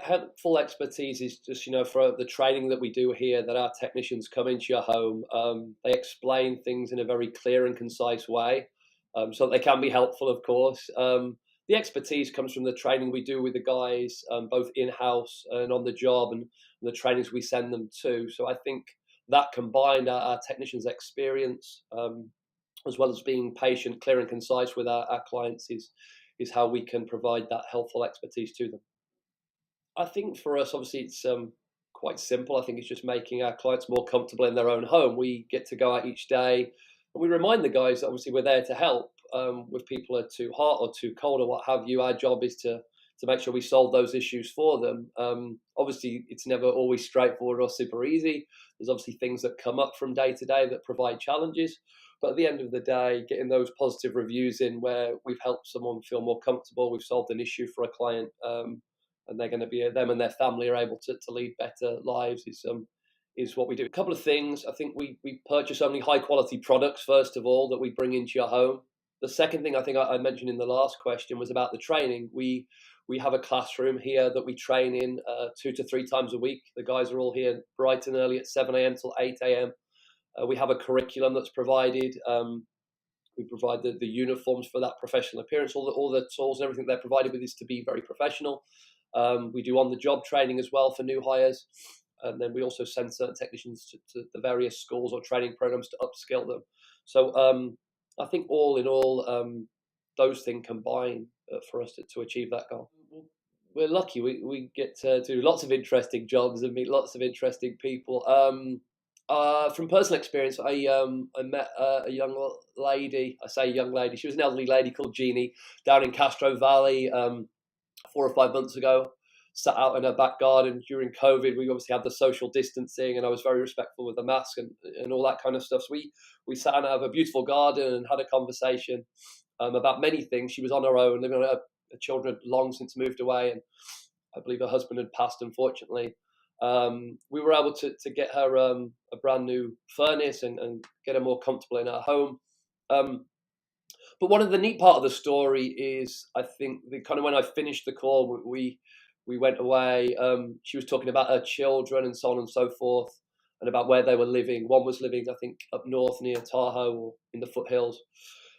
helpful expertise is just, for the training that we do here, that our technicians come into your home. They explain things in a very clear and concise way, so that they can be helpful, of course. The expertise comes from the training we do with the guys, both in-house and on the job, and the trainings we send them to. So I think that combined, our technicians' experience, as well as being patient, clear and concise with our clients, is how we can provide that helpful expertise to them. I think for us, obviously, it's quite simple. I think it's just making our clients more comfortable in their own home. We get to go out each day, and we remind the guys that obviously we're there to help. If people are too hot or too cold or what have you, our job is to make sure we solve those issues for them. Obviously, it's never always straightforward or super easy. There's obviously things that come up from day to day that provide challenges. But at the end of the day, getting those positive reviews in where we've helped someone feel more comfortable, we've solved an issue for a client, and they're going to be, them and their family are able to lead better lives, is what we do. A couple of things. I think we purchase only high quality products, first of all, that we bring into your home. The second thing I think I mentioned in the last question was about the training. We have a classroom here that we train in 2 to 3 times a week. The guys are all here bright and early at 7 a.m. till 8 a.m. We have a curriculum that's provided. We provide the uniforms for that professional appearance. All the tools and everything they're provided with is to be very professional. We do on-the-job training as well for new hires. And then we also send certain technicians to the various schools or training programs to upskill them. So I think all in all, those things combine for us to achieve that goal. We're lucky. We get to do lots of interesting jobs and meet lots of interesting people. From personal experience, I met a young lady. I say young lady. She was an elderly lady called Jeannie down in Castro Valley 4 or 5 months ago. Sat out in her back garden during COVID. We obviously had the social distancing, and I was very respectful with the mask and all that kind of stuff. So we sat in a beautiful garden and had a conversation about many things. She was on her own, living on her children had long since moved away, and I believe her husband had passed, unfortunately. We were able to get her a brand new furnace and get her more comfortable in her home. But one of the neat part of the story is, I think, when I finished the call, we went away. She was talking about her children and so on and so forth, and about where they were living. One was living, I think, up north near Tahoe or in the foothills.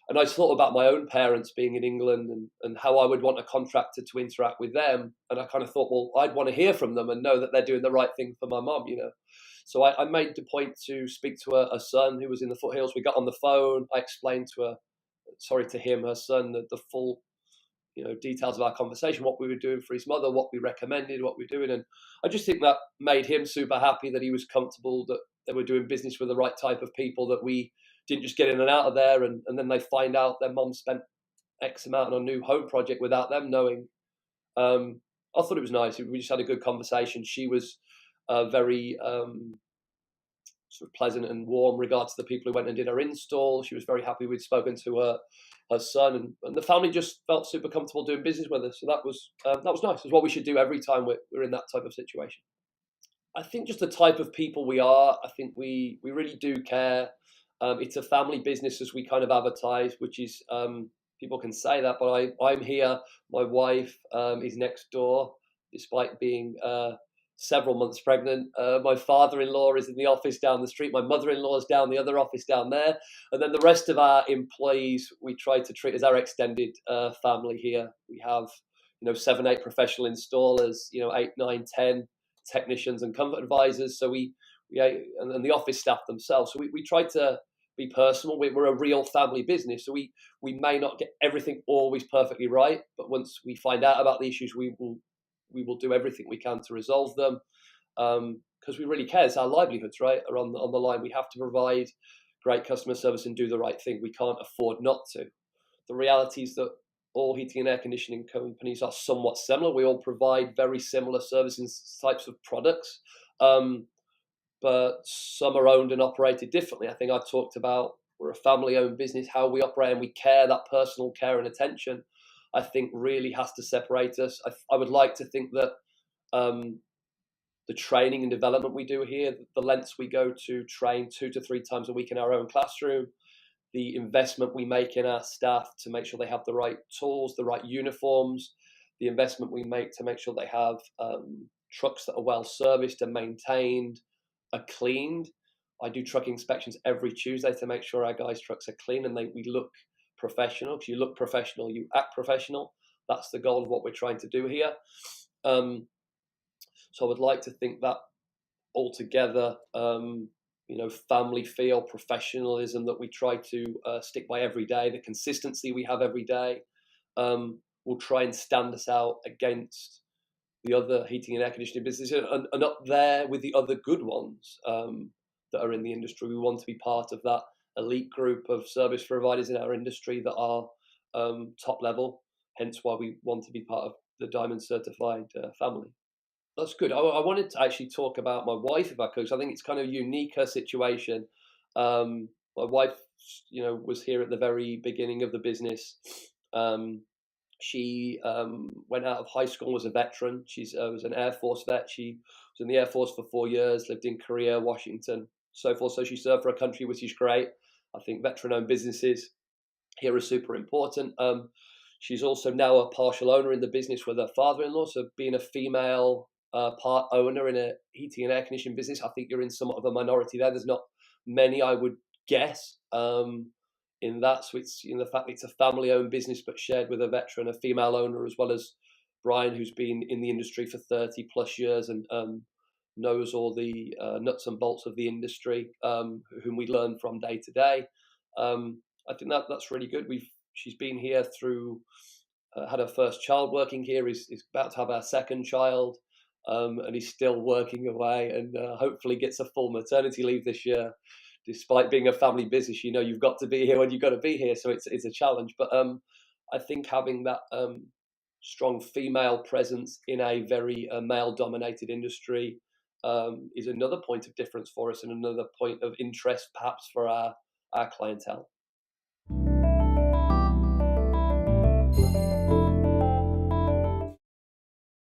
And I thought about my own parents being in England and how I would want a contractor to interact with them. And I kind of thought, well, I'd want to hear from them and know that they're doing the right thing for my mum, So I made the point to speak to her son who was in the foothills. We got on the phone. I explained to him, her son, the full details of our conversation, what we were doing for his mother, what we recommended, what we were doing. And I just think that made him super happy, that he was comfortable, that they were doing business with the right type of people, that we didn't just get in and out of there and then they find out their mom spent X amount on a new home project without them knowing. I thought it was nice. We just had a good conversation. She was very sort of pleasant and warm regards to the people who went and did her install. She was very happy we'd spoken to her son, and the family just felt super comfortable doing business with us. So that was nice. It's what we should do every time we're in that type of situation. I think just the type of people we are, I think we really do care. It's a family business, as we kind of advertise, which is, people can say that, but I'm here. My wife is next door, despite being several months pregnant. My father-in-law is in the office down the street. My mother-in-law is down the other office down there. And then the rest of our employees, we try to treat as our extended family here. We have, 7, 8 professional installers, 8, 9, 10 technicians and comfort advisors. So and the office staff themselves. So we try to be personal. We're a real family business. So we may not get everything always perfectly right, but once we find out about the issues, we will do everything we can to resolve them, because we really care. It's our livelihoods, right, are on the line. We have to provide great customer service and do the right thing. We can't afford not to. The reality is that all heating and air conditioning companies are somewhat similar. We all provide very similar services, types of products, but some are owned and operated differently. I think I talked about, we're a family-owned business, how we operate and we care, that personal care and attention, I think really has to separate us. I would like to think that the training and development we do here, the lengths we go to train 2 to 3 times a week in our own classroom, the investment we make in our staff to make sure they have the right tools, the right uniforms, the investment we make to make sure they have trucks that are well serviced and maintained, are cleaned. I do truck inspections every Tuesday to make sure our guys' trucks are clean and we look professional. Because you look professional, you act professional. That's the goal of what we're trying to do here. So I would like to think that altogether, family feel, professionalism that we try to stick by every day, the consistency we have every day, will try and stand us out against the other heating and air conditioning businesses, and up there with the other good ones that are in the industry. We want to be part of that elite group of service providers in our industry that are top level, hence why we want to be part of the Diamond certified family. That's good. I wanted to actually talk about my wife, if I could. So I think it's kind of a unique situation. My wife, was here at the very beginning of the business. She went out of high school as a veteran. She was an Air Force vet. She was in the Air Force for 4 years, lived in Korea, Washington, so forth. So she served for a country, which is great. I think veteran-owned businesses here are super important. She's also now a partial owner in the business with her father-in-law. So being a female part owner in a heating and air conditioning business, I think you're in somewhat of a minority there. There's not many, I would guess, in that. So it's the fact that it's a family-owned business but shared with a veteran, a female owner, as well as Brian, who's been in the industry for 30 plus years and knows all the nuts and bolts of the industry, whom we learn from day to day. I think that's really good. She's been here through, had her first child working here, is about to have our second child, and he's still working away, and hopefully gets a full maternity leave this year. Despite being a family business, you've got to be here when you've got to be here, so it's a challenge. But I think having that strong female presence in a very male-dominated industry is another point of difference for us, and another point of interest perhaps for our clientele.